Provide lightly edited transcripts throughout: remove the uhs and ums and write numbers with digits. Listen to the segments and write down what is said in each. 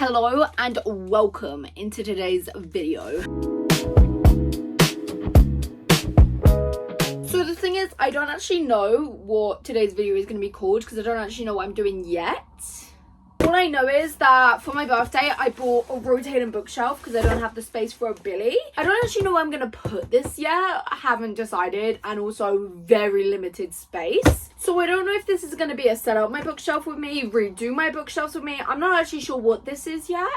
Hello and welcome into today's video. So the thing is, I don't actually know what today's video is going to be called because I don't actually know what I'm doing yet. All I know is that for my birthday, I bought a rotating bookshelf because I don't have the space for a billy. I don't actually know where I'm going to put this yet. I haven't decided, and also very limited space. So I don't know if this is going to be a set up my bookshelf with me, redo my bookshelves with me. I'm not actually sure what this is yet.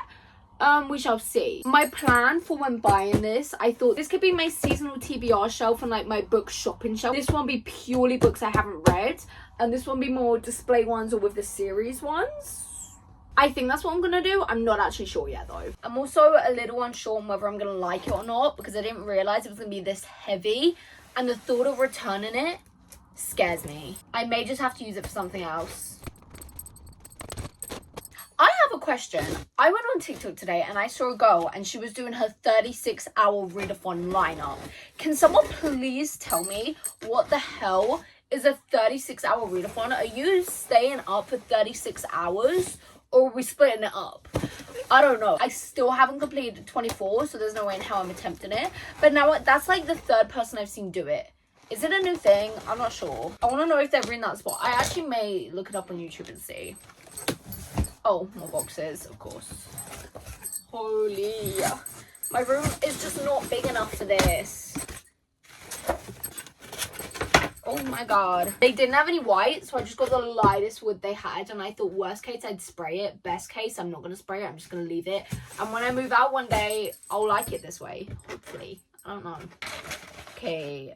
We shall see. My plan for when buying this, I thought this could be my seasonal TBR shelf and like my book shopping shelf. This one be purely books I haven't read, and this one be more display ones or with the series ones. I think that's what I'm gonna do. I'm not actually sure yet though. I'm also a little unsure on whether I'm gonna like it or not because I didn't realize it was gonna be this heavy, and the thought of returning it scares me. I may just have to use it for something else. I have a question. I went on TikTok today and I saw a girl and she was doing her 36-hour readathon lineup. Can someone please tell me what the hell is a 36-hour readathon? Are you staying up for 36 hours? Or are we splitting it up? I don't know. I still haven't completed 24, so there's no way in how I'm attempting it. But now that's like the third person I've seen do it. Is it a new thing? I'm not sure. I want to know if they're in that spot. I actually may look it up on YouTube and see. Oh, more boxes, of course. Holy. My room is just not big enough for this. Oh my god. They didn't have any white, so I just got the lightest wood they had, and I thought worst case I'd spray it. Best case, I'm not going to spray it. I'm just going to leave it. And when I move out one day, I'll like it this way. Hopefully. I don't know. Okay.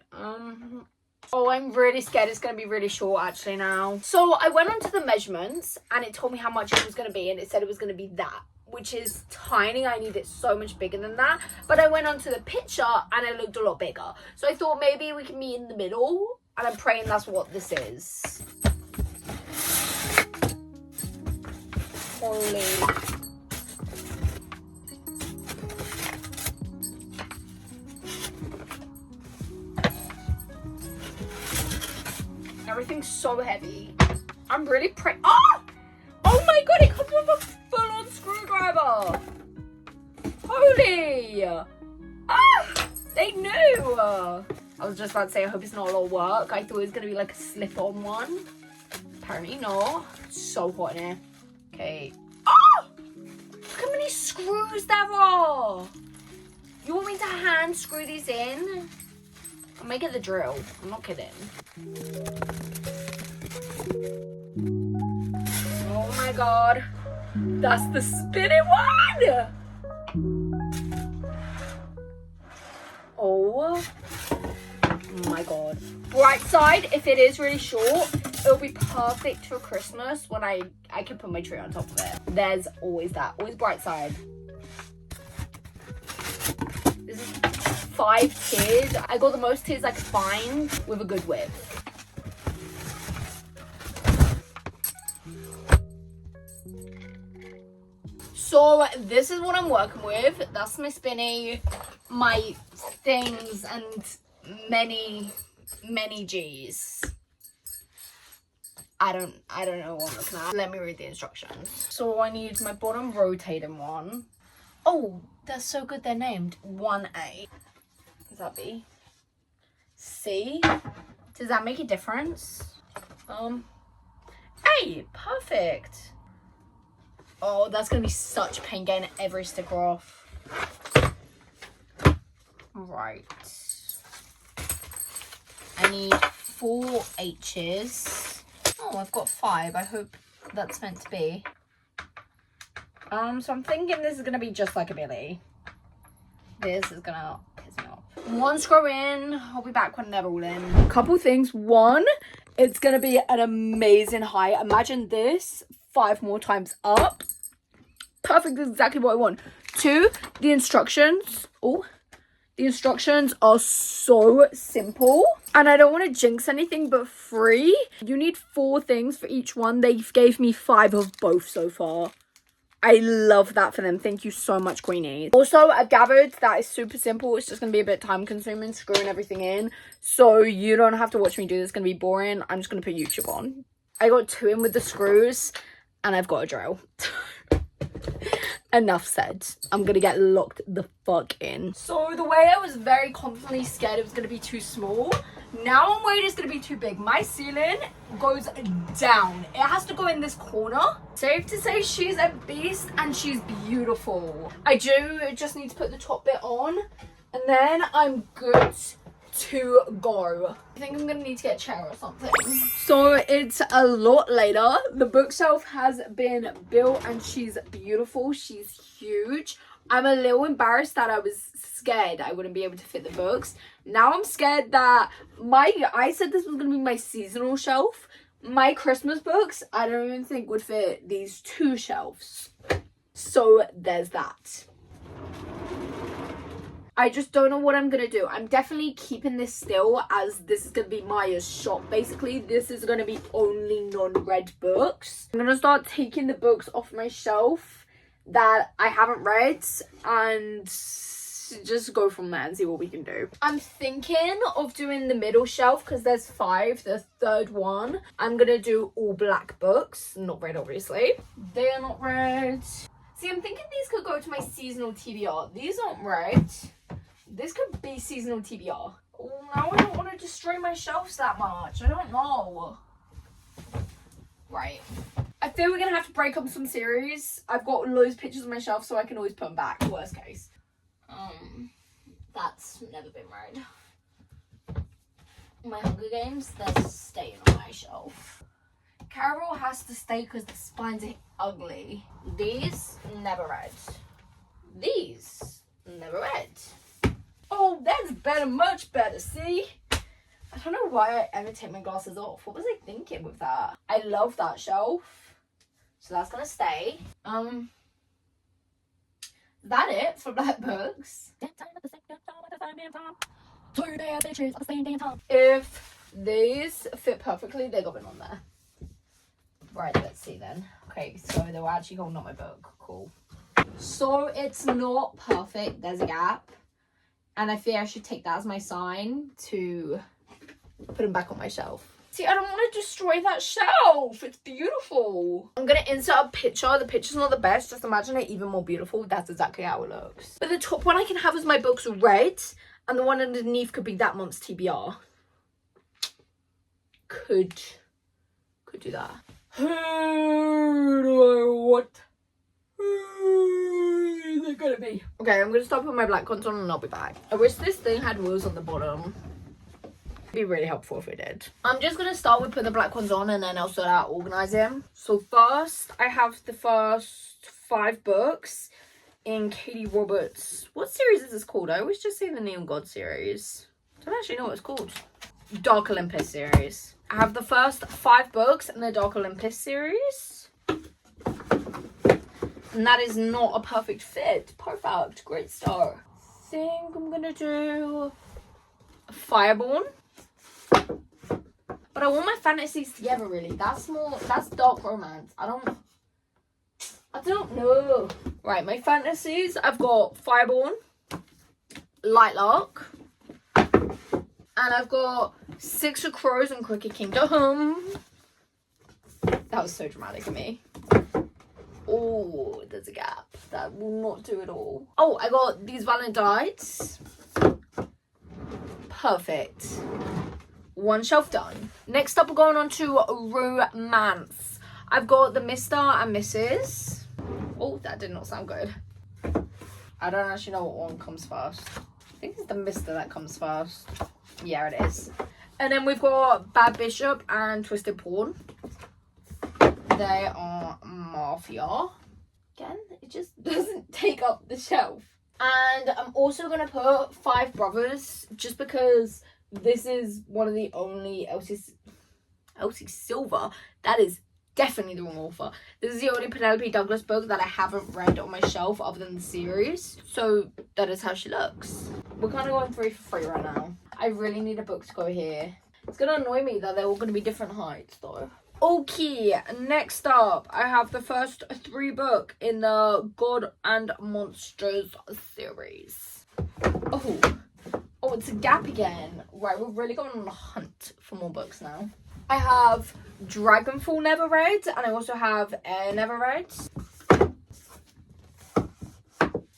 Oh, I'm really scared it's going to be really short actually now. So I went onto the measurements, and it told me how much it was going to be, and it said it was going to be that, which is tiny. I need it so much bigger than that. But I went onto the picture, and it looked a lot bigger. So I thought maybe we can meet in the middle. And I'm praying that's what this is. Holy. Everything's so heavy. I'm really praying. Oh! Oh my god, it comes with a full-on screwdriver. Holy. Ah! They knew. I was just about to say, I hope it's not a lot of work. I thought it was going to be like a slip-on one. Apparently not. It's so hot in here. Okay. Oh! Look how many screws there are. You want me to hand screw these in? I'll make it the drill. I'm not kidding. Oh my god. That's the spinning one! Oh my god. Bright side, if it is really short, it'll be perfect for Christmas when I can put my tree on top of it. There's always that. Always bright side. This is 5 tiers. I got the most tiers I could find with a good width. So this is what I'm working with. That's my spinny, my things, and many G's. I don't know what I'm looking at. Let me read the instructions. So I need my bottom rotating one. Oh, they're so good they're named. 1A. Is that B? C? Does that make a difference? A. Perfect. Oh, that's gonna be such pain getting every sticker off. Right. I need 4 H's. Oh, I've got 5. I hope that's meant to be. So I'm thinking this is gonna be just like a billy. This is gonna piss me off. 1 screw in. I'll be back when they're all in. Couple things. 1, it's gonna be an amazing height. Imagine this 5 more times up. Perfect, is exactly what I want. 2, the instructions. Oh, the instructions are so simple, and I don't want to jinx anything, but 3. You need 4 things for each one. They gave me 5 of both so far. I love that for them. Thank you so much, Queenie. Also, I've gathered that it's super simple. It's just going to be a bit time consuming, screwing everything in. So you don't have to watch me do this. It's going to be boring. I'm just going to put YouTube on. I got 2 in with the screws, and I've got a drill. enough said. I'm gonna get locked the fuck in. So the way I was very confidently scared it was gonna be too small, now I'm worried it's gonna be too big. My ceiling goes down. It has to go in this corner. Safe to say she's a beast and she's beautiful. I do just need to put the top bit on and then I'm good to go. I think I'm gonna need to get a chair or something. So it's a lot later. The bookshelf has been built and she's beautiful. She's huge. I'm a little embarrassed that I was scared I wouldn't be able to fit the books. Now I'm scared that I said this was gonna be my seasonal shelf. My Christmas books, I don't even think would fit these two shelves. So there's that. I just don't know what I'm gonna do. I'm definitely keeping this still as this is gonna be Maya's shop. Basically, this is gonna be only non-read books. I'm gonna start taking the books off my shelf that I haven't read and just go from there and see what we can do. I'm thinking of doing the middle shelf because there's 5. The third one, I'm gonna do all black books. Not read, obviously. They are not read. See, I'm thinking these could go to my seasonal TBR. These aren't read. This could be seasonal TBR. Oh, now I don't want to destroy my shelves that much. I don't know. Right. I feel we're going to have to break up some series. I've got loads of pictures on my shelf so I can always put them back, worst case. That's never been read. My Hunger Games, they're staying on my shelf. Carol has to stay because the spines are ugly. These, never read. These, never read. Oh, that's better, much better, see? I don't know why I ever take my glasses off. What was I thinking with that? I love that shelf. So that's gonna stay. Is that it for black books? If these fit perfectly, they're going on there. Right, let's see then. Okay, so they were actually holding on my book. Cool. So it's not perfect. There's a gap. And I feel I should take that as my sign to put them back on my shelf. See, I don't want to destroy that shelf. It's beautiful. I'm going to insert a picture. The picture's not the best. Just imagine it even more beautiful. That's exactly how it looks. But the top one I can have as my books red. And the one underneath could be that month's TBR. Could do that. Who do I want? Who is it gonna be? Okay, I'm gonna stop with my black contour and I'll be back. I wish this thing had wheels on the bottom. It'd be really helpful if it did. I'm just gonna start with putting the black ones on and then I'll start out organising. So first, I have the first 5 books in Katie Roberts. What series is this called? I always just say the Neon God series. I don't actually know what it's called. Dark Olympus series. I have the first 5 books in the Dark Olympus series. And that is not a perfect fit. Perfect. Great start. I think I'm going to do Fireborn. But I want my fantasies together, really. That's dark romance. I don't know. Right, my fantasies. I've got Fireborn, Lightlark, and I've got 6 of Crows and Crooked Kingdom. That was so dramatic of me. Oh, there's a gap. That will not do it all. Oh, I got these Valentines. Perfect. One shelf done. Next up, we're going on to romance. I've got the Mr. and Mrs. Oh, that did not sound good. I don't actually know what one comes first. I think it's the Mr. that comes first. Yeah, it is. And then we've got Bad Bishop and Twisted Pawn. They are Mafia. Again, it just doesn't take up the shelf. And I'm also going to put 5 Brothers just because this is one of the only Elsie Silver. That is definitely the wrong author. This is the only Penelope Douglas book that I haven't read on my shelf other than the series. So that is how she looks. We're kind of going 3 for 3 right now. I really need a book to go here. It's going to annoy me that they're all going to be different heights though. Okay, next up, I have the first 3 book in the God and Monsters series. Oh, it's a gap again. Right, we're really going on a hunt for more books now. I have Dragonfall never read, and I also have Air never read.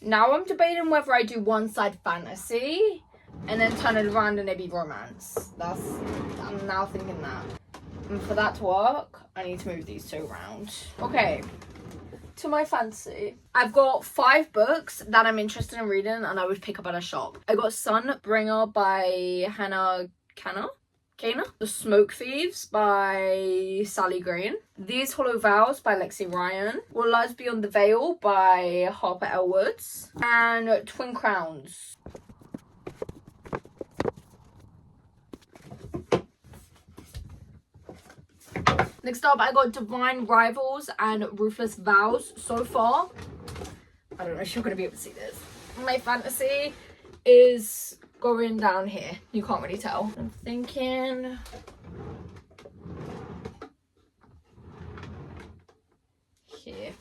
Now I'm debating whether I do one side fantasy and then turn it around and it be romance. I'm now thinking that. And for that to work, I need to move these two around. Okay, to my fantasy. I've got 5 books that I'm interested in reading and I would pick up at a shop. I got Sunbringer by Hannah Kana. The Smoke Thieves by Sally Green. These Hollow Vows by Lexi Ryan. What Lies Beyond the Veil by Harper L. Woods. And Twin Crowns. Next up, I got Divine Rivals and Ruthless Vows so far. I don't know if you're going to be able to see this. My fantasy is going down here. You can't really tell. I'm thinking here.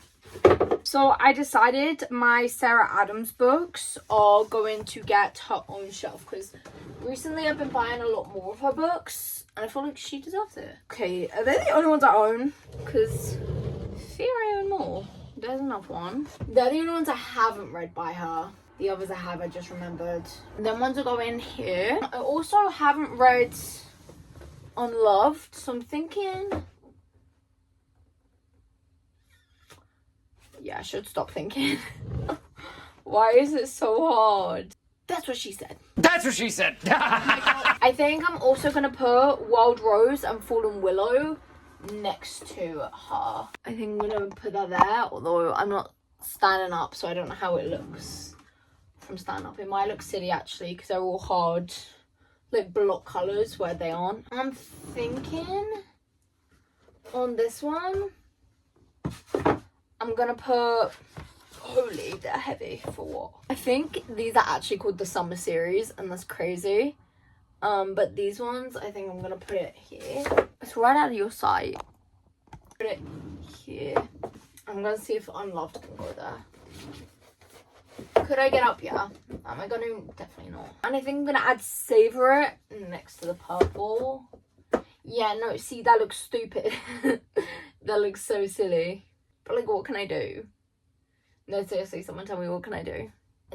So I decided my Sarah Adams books are going to get her own shelf because recently I've been buying a lot more of her books and I feel like she deserves it. Okay, are they the only ones I own? Because I fear I own more. There's another one. They're the only ones I haven't read by her. The others I have, I just remembered. And then ones will go in here. I also haven't read Unloved, so I'm thinking... Yeah, I should stop thinking. Why is it so hard? That's what she said. That's what she said. I think I'm also going to put Wild Rose and Fallen Willow next to her. I think I'm going to put that there, although I'm not standing up, so I don't know how it looks from standing up. It might look silly actually because they're all hard, like block colours where they aren't. I'm thinking on this one, I'm going to put... Holy, they're heavy for what? I think these are actually called the Summer Series, and that's crazy. But these ones, I think I'm gonna put it here. It's right out of your sight. Put it here. I'm gonna see if Unloved can go there. Could I get up here? Am I gonna? Definitely not. And I think I'm gonna add Savor It next to the purple. Yeah, no, see, that looks stupid. That looks so silly. But like, what can I do? No, seriously, someone tell me, what can I do?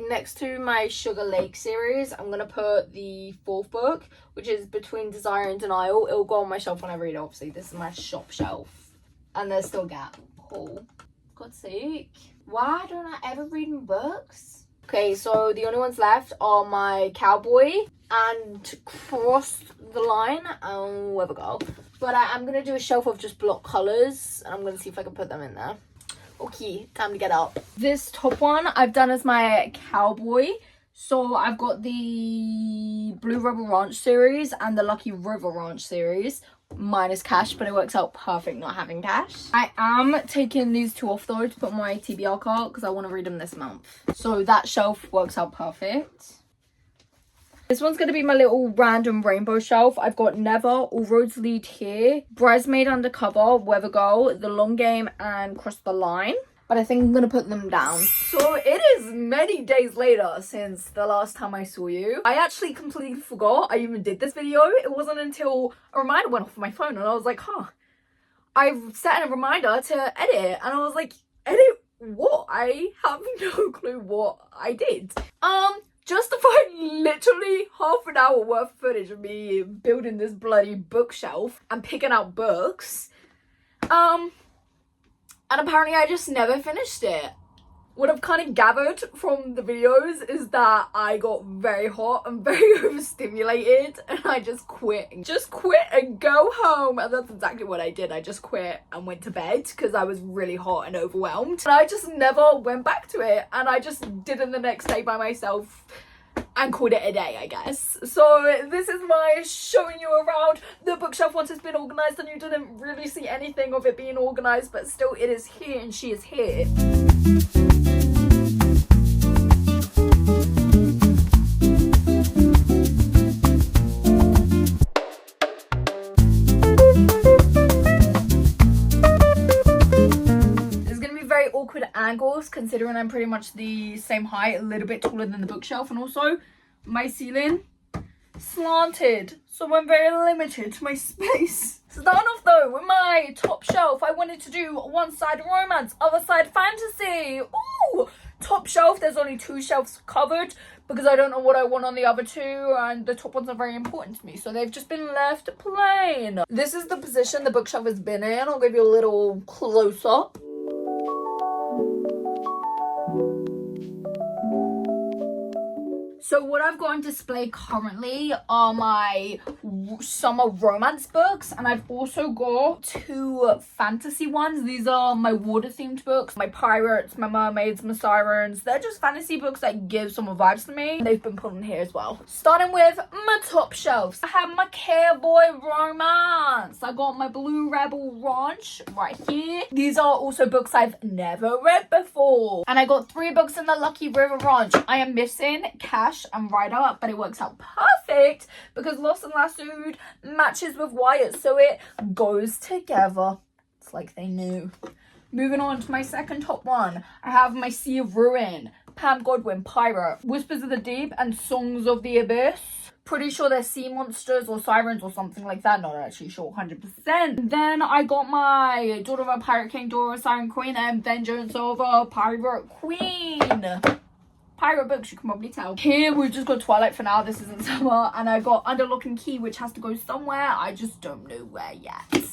Next to my Sugar Lake series, I'm going to put the 4th book, which is Between Desire and Denial. It'll go on my shelf when I read it, obviously. This is my shop shelf. And there's still a gap. Cool. God's sake. Why don't I ever read in books? Okay, so the only ones left are my Cowboy and Cross the Line and Weather Girl. But I'm going to do a shelf of just block colours, and I'm going to see if I can put them in there. Okay, time to get up. This top one I've done as my Cowboy. So I've got the Blue Rebel Ranch series and the Lucky River Ranch series. Minus cash, but it works out perfect not having cash. I am taking these 2 off though to put on my TBR cart because I want to read them this month. So that shelf works out perfect. This one's going to be my little random rainbow shelf. I've got Never, All Roads Lead Here, Bridesmaid Undercover, Weather Girl, The Long Game, and Cross the Line. But I think I'm going to put them down. So it is many days later since the last time I saw you. I actually completely forgot I even did this video. It wasn't until a reminder went off my phone and I was like, huh. I set a reminder to edit and I was like, edit what? I have no clue what I did. Just to find literally half an hour worth of footage of me building this bloody bookshelf and picking out books. And apparently I just never finished it. What I've kind of gathered from the videos is that I got very hot and very overstimulated and I just quit. Just quit and go home. And that's exactly what I did. I just quit and went to bed because I was really hot and overwhelmed. And I just never went back to it. And I just did it the next day by myself and called it a day, I guess. So this is my showing you around the bookshelf once it's been organised, and you didn't really see anything of it being organised, but still it is here and she is here. Awkward angles considering I'm pretty much the same height, a little bit taller than the bookshelf, and also my ceiling slanted, so I'm very limited to my space. Starting off though with my top shelf, I wanted to do one side romance, other side fantasy. Ooh, top top shelf, there's only 2 shelves covered because I don't know what I want on the other 2, and the top ones are very important to me, so they've just been left plain. This is the position the bookshelf has been in. I'll give you a little close-up. So what I've got on display currently are my summer romance books, and I've also got 2 fantasy ones. These are my water themed books, my pirates, my mermaids, my sirens. They're just fantasy books that give summer vibes to me. They've been put in here as well. Starting with my top shelves, I have my cowboy romance. I got my Blue Rebel Ranch right here. These are also books I've never read before. And I got 3 books in the Lucky River Ranch. I am missing Cash and Ryder, but it works out perfect because Lost and Lassoed matches with Wyatt, so it goes together. It's like they knew. Moving on to my second top one, I have my Sea of Ruin, Pam Godwin, Pirate, Whispers of the Deep, and Songs of the Abyss. Pretty sure they're sea monsters or sirens or something like that. Not actually sure 100%. Then I got my Daughter of a Pirate King, Daughter of a Siren Queen, and Vengeance of a Pirate Queen. Pirate books, you can probably tell. Here we've just got Twilight for now. This isn't summer. And I got Under Lock and Key, which has to go somewhere. I just don't know where yet.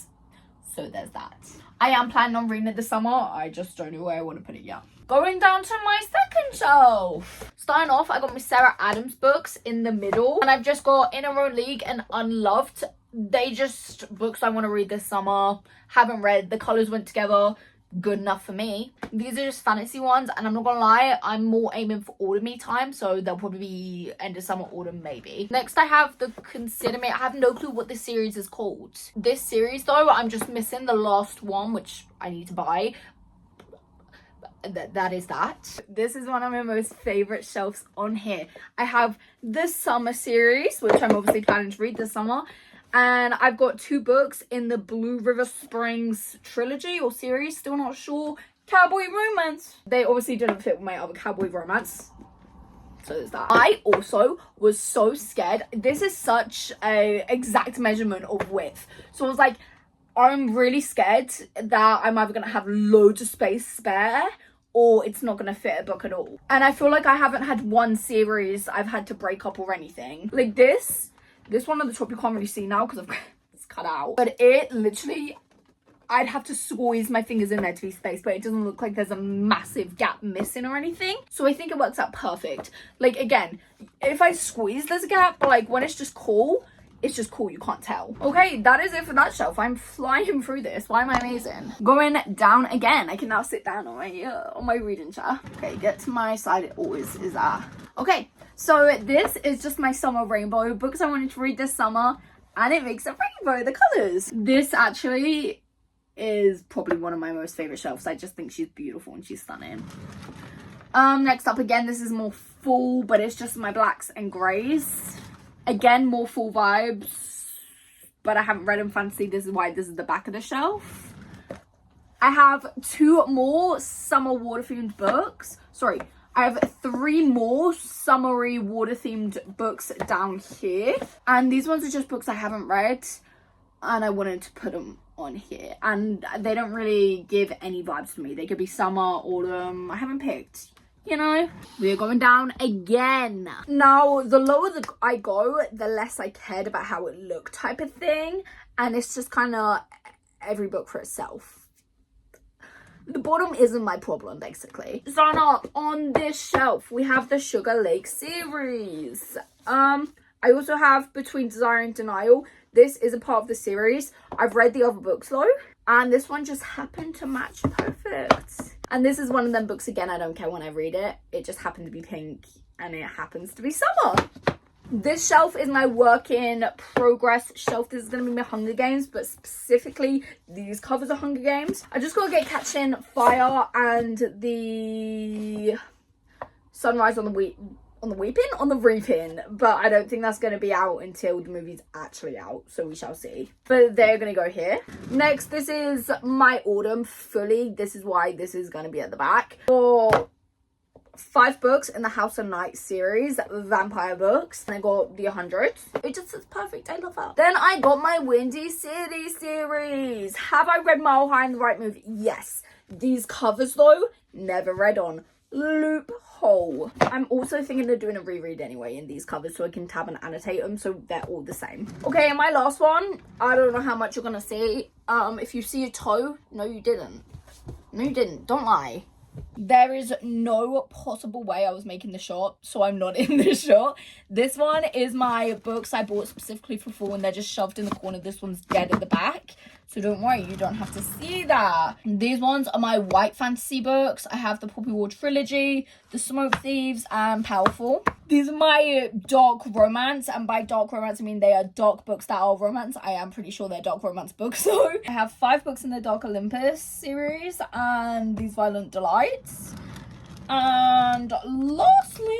So there's that. I am planning on reading it this summer. I just don't know where I want to put it yet. Going down to my second shelf. Starting off, I got my Sarah Adams books in the middle. And I've just got In Our Own League and Unloved. They just books I want to read this summer. Haven't read. The colours went together. Good enough for me. These are just fantasy ones, and I'm not gonna lie, I'm more aiming for autumn time, so they'll probably be end of summer, autumn maybe. Next I have the Consider Me. I have no clue what this series is called. This series though, I'm just missing the last one, which I need to buy. That is that. This is one of my most favorite shelves on here. I have the summer series, which I'm obviously planning to read this summer. And I've got 2 books in the Blue River Springs trilogy or series, still not sure. Cowboy romance. They obviously didn't fit with my other cowboy romance. So there's that. I also was so scared. This is such a exact measurement of width. So I was like, I'm really scared that I'm either going to have loads of space spare or it's not going to fit a book at all. And I feel like I haven't had one series I've had to break up or anything. Like this one on the top you can't really see now because it's cut out. But it literally, I'd have to squeeze my fingers in there to be spaced, but it doesn't look like there's a massive gap missing or anything. So I think it works out perfect. Like again, if I squeeze there's a gap, but like when it's just cool, it's just cool, you can't tell. Okay, that is it for that shelf. I'm flying through this. Why am I amazing? Going down again. I can now sit down on my reading chair. Okay, get to my side. It always is there. Okay, so this is just my summer rainbow books I wanted to read this summer, and it makes a rainbow, the colours. This actually is probably one of my most favourite shelves. I just think she's beautiful and she's stunning. Next up again, this is more full, but it's just my blacks and greys. Again, more full vibes, but I haven't read them fancy. This is why this is the back of the shelf. I have 2 more summer water themed books. Sorry, I have 3 more summery water themed books down here. And these ones are just books I haven't read, and I wanted to put them on here. And they don't really give any vibes to me. They could be summer, autumn. I haven't picked. You know, we're going down again. Now, the lower I go, the less I cared about how it looked type of thing. And it's just kind of every book for itself. The bottom isn't my problem, basically. Starting up on this shelf, we have the Sugar Lake series. I also have Between Desire and Denial. This is a part of the series. I've read the other books though, and this one just happened to match perfect. And this is one of them books, again, I don't care when I read it. It just happened to be pink, and it happens to be summer. This shelf is my work in progress shelf. This is going to be my Hunger Games, but specifically these covers are Hunger Games. I just got to get Catching Fire and the Sunrise on the Reaping, but I don't think that's going to be out until the movie's actually out, so we shall see. But they're going to go here. Next, this is my autumn fully. This is why this is going to be at the back. For 5 books in the House of Night series, vampire books, and I got the 100. It just is perfect. I love that. Then I got my Windy City series. Have I read Mile High and the Right Move? Yes. These covers though, never read on. loophole. I'm also thinking of doing a reread anyway in these covers so I can tab and annotate them so they're all the same. Okay, and my last one, I don't know how much you're gonna see. If you see a toe, no you didn't. No you didn't, don't lie. There is no possible way I was making the shot, so I'm not in this shot. This one is my books I bought specifically for fall and they're just shoved in the corner. This one's dead at the back, so don't worry, you don't have to see that. These ones are my white fantasy books. I have the Poppy War trilogy, the Smoke Thieves, and Powerful. These are my dark romance, and by dark romance I mean they are dark books that are romance. I am pretty sure they're dark romance books. So I have 5 books in the Dark Olympus series and these Violent Delights. And lastly,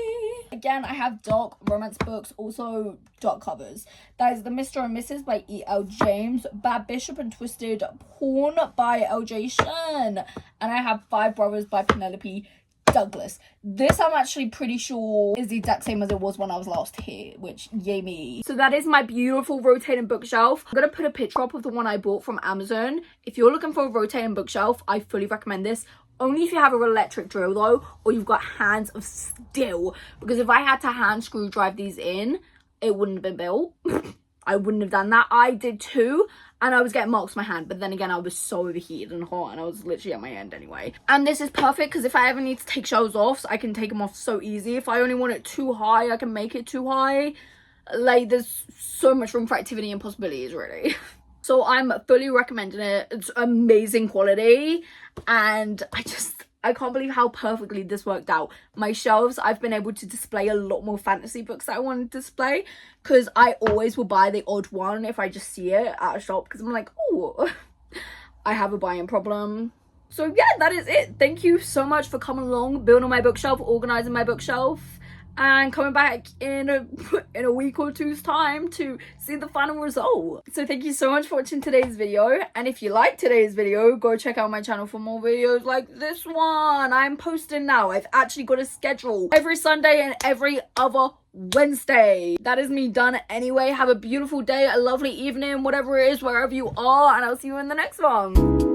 again, I have dark romance books, also dark covers. That is The Mr. and Mrs. by E.L. James, Bad Bishop and Twisted Pawn by L.J. Shen, and I have 5 Brothers by Penelope Douglas. This I'm actually pretty sure is the exact same as it was when I was last here, which yay me. So that is my beautiful rotating bookshelf. I'm gonna put a picture up of the one I bought from Amazon. If you're looking for a rotating bookshelf, I fully recommend this. Only if you have an electric drill though, or you've got hands of steel. Because if I had to hand screw drive these in, it wouldn't have been built. I wouldn't have done that. I did too, and I was getting marks on my hand, but then again I was so overheated and hot and I was literally at my end anyway. And this is perfect because if I ever need to take shelves off, I can take them off so easy. If I only want it too high, I can make it too high. Like, there's so much room for activity and possibilities, really. So I'm fully recommending it. It's amazing quality, and I can't believe how perfectly this worked out. My shelves, I've been able to display a lot more fantasy books that I want to display, because I always will buy the odd one if I just see it at a shop, because I'm like, oh, I have a buying problem. So yeah, that is it. Thank you so much for coming along, building my bookshelf, organizing my bookshelf, and coming back in a week or two's time to see the final result. So thank you so much for watching today's video, and if you like today's video, go check out my channel for more videos like this one. I'm posting now. I've actually got a schedule every Sunday and every other Wednesday. That is me done anyway. Have a beautiful day, a lovely evening, whatever it is, wherever you are, and I'll see you in the next one.